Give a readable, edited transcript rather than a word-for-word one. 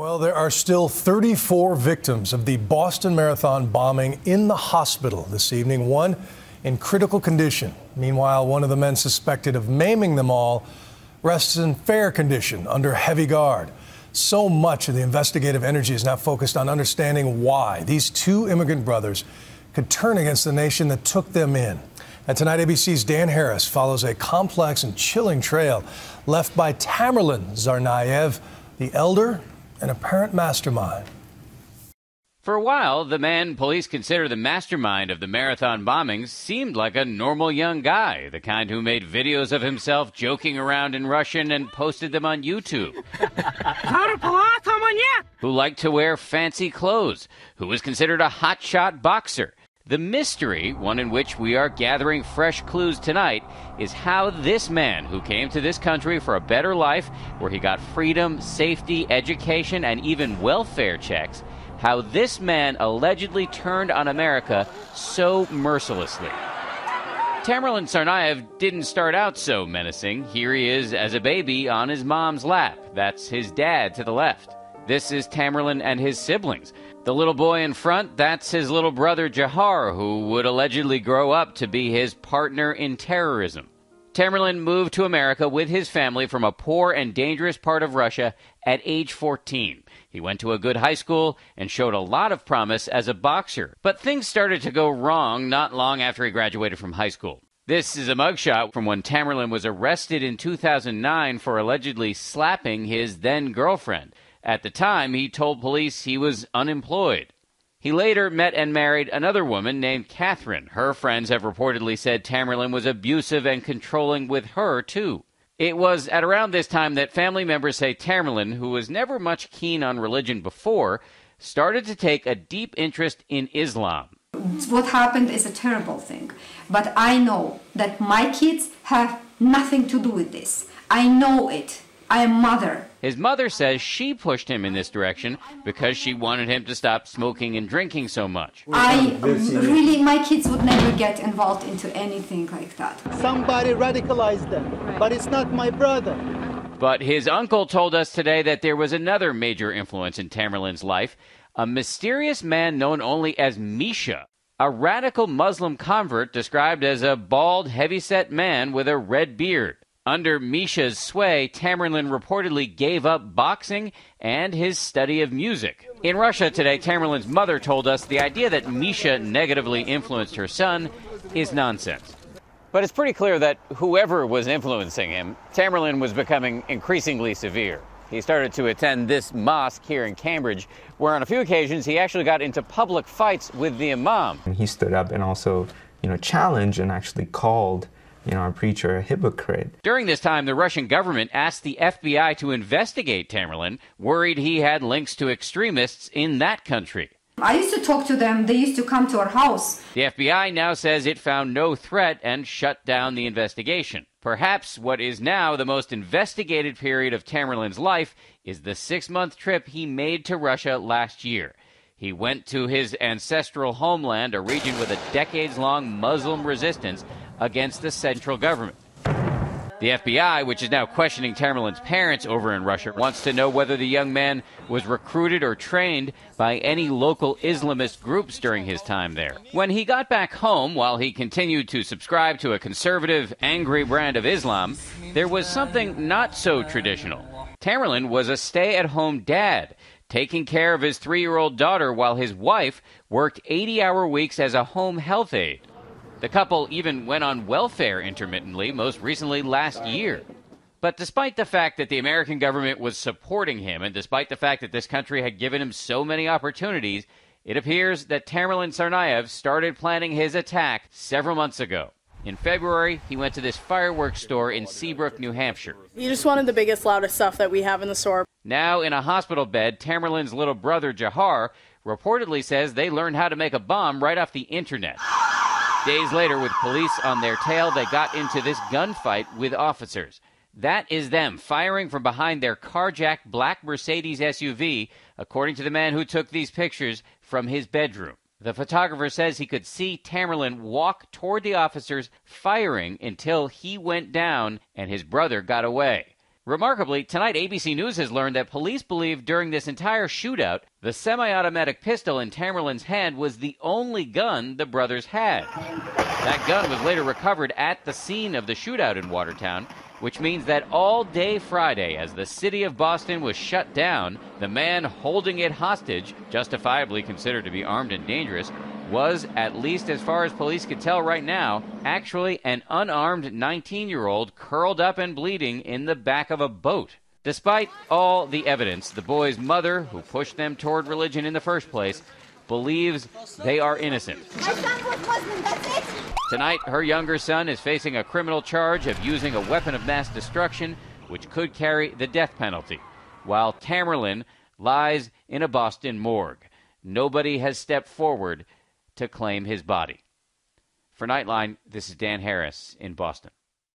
Well, there are still 34 victims of the Boston Marathon bombing in the hospital this evening, one in critical condition. Meanwhile, one of the men suspected of maiming them all rests in fair condition under heavy guard. So much of the investigative energy is now focused on understanding why these two immigrant brothers could turn against the nation that took them in. And tonight, ABC's Dan Harris follows a complex and chilling trail left by Tamerlan Tsarnaev, the elder and apparent mastermind. For a while, the man police consider the mastermind of the marathon bombings seemed like a normal young guy, the kind who made videos of himself joking around in Russian and posted them on YouTube. Who liked to wear fancy clothes, who was considered a hotshot boxer. The mystery, one in which we are gathering fresh clues tonight, is how this man, who came to this country for a better life, where he got freedom, safety, education, and even welfare checks, how this man allegedly turned on America so mercilessly. Tamerlan Tsarnaev didn't start out so menacing. Here he is as a baby on his mom's lap. That's his dad to the left. This is Tamerlan and his siblings. The little boy in front, that's his little brother Jahar, who would allegedly grow up to be his partner in terrorism. Tamerlan moved to America with his family from a poor and dangerous part of Russia at age 14. He went to a good high school and showed a lot of promise as a boxer. But things started to go wrong not long after he graduated from high school. This is a mugshot from when Tamerlan was arrested in 2009 for allegedly slapping his then-girlfriend. At the time, he told police he was unemployed. He later met and married another woman named Catherine. Her friends have reportedly said Tamerlan was abusive and controlling with her, too. It was at around this time that family members say Tamerlan, who was never much keen on religion before, started to take a deep interest in Islam. What happened is a terrible thing, but I know that my kids have nothing to do with this. I know it. I am mother. His mother says she pushed him in this direction because she wanted him to stop smoking and drinking so much. My kids would never get involved into anything like that. Somebody radicalized them, but it's not my brother. But his uncle told us today that there was another major influence in Tamerlan's life, a mysterious man known only as Misha, a radical Muslim convert described as a bald, heavyset man with a red beard. Under Misha's sway, Tamerlan reportedly gave up boxing and his study of music. In Russia today, Tamerlan's mother told us the idea that Misha negatively influenced her son is nonsense. But it's pretty clear that whoever was influencing him, Tamerlan was becoming increasingly severe. He started to attend this mosque here in Cambridge, where on a few occasions he actually got into public fights with the imam. He stood up and also, challenged and actually called our preacher a hypocrite. During this time, the Russian government asked the FBI to investigate Tamerlan, worried he had links to extremists in that country. I used to talk to them. They used to come to our house. The FBI now says it found no threat and shut down the investigation. Perhaps what is now the most investigated period of Tamerlan's life is the 6-month trip he made to Russia last year. He went to his ancestral homeland, a region with a decades-long Muslim resistance against the central government. The FBI, which is now questioning Tamerlan's parents over in Russia, wants to know whether the young man was recruited or trained by any local Islamist groups during his time there. When he got back home, while he continued to subscribe to a conservative, angry brand of Islam, there was something not so traditional. Tamerlan was a stay-at-home dad, taking care of his 3-year-old daughter while his wife worked 80-hour weeks as a home health aide. The couple even went on welfare intermittently, most recently last year. But despite the fact that the American government was supporting him, and despite the fact that this country had given him so many opportunities, it appears that Tamerlan Tsarnaev started planning his attack several months ago. In February, he went to this fireworks store in Seabrook, New Hampshire. He just wanted the biggest, loudest stuff that we have in the store. Now in a hospital bed, Tamerlan's little brother Jahar reportedly says they learned how to make a bomb right off the internet. Days later, with police on their tail, they got into this gunfight with officers. That is them firing from behind their carjacked black Mercedes SUV, according to the man who took these pictures from his bedroom. The photographer says he could see Tamerlan walk toward the officers, firing until he went down and his brother got away. Remarkably, tonight ABC News has learned that police believe during this entire shootout, the semi-automatic pistol in Tamerlan's hand was the only gun the brothers had. That gun was later recovered at the scene of the shootout in Watertown, which means that all day Friday, as the city of Boston was shut down, the man holding it hostage, justifiably considered to be armed and dangerous, was, at least as far as police could tell right now, actually an unarmed 19-year-old curled up and bleeding in the back of a boat. Despite all the evidence, the boy's mother, who pushed them toward religion in the first place, believes they are innocent. My son was Muslim, that's it. Tonight, her younger son is facing a criminal charge of using a weapon of mass destruction, which could carry the death penalty, while Tamerlan lies in a Boston morgue. Nobody has stepped forward to claim his body. For Nightline, this is Dan Harris in Boston.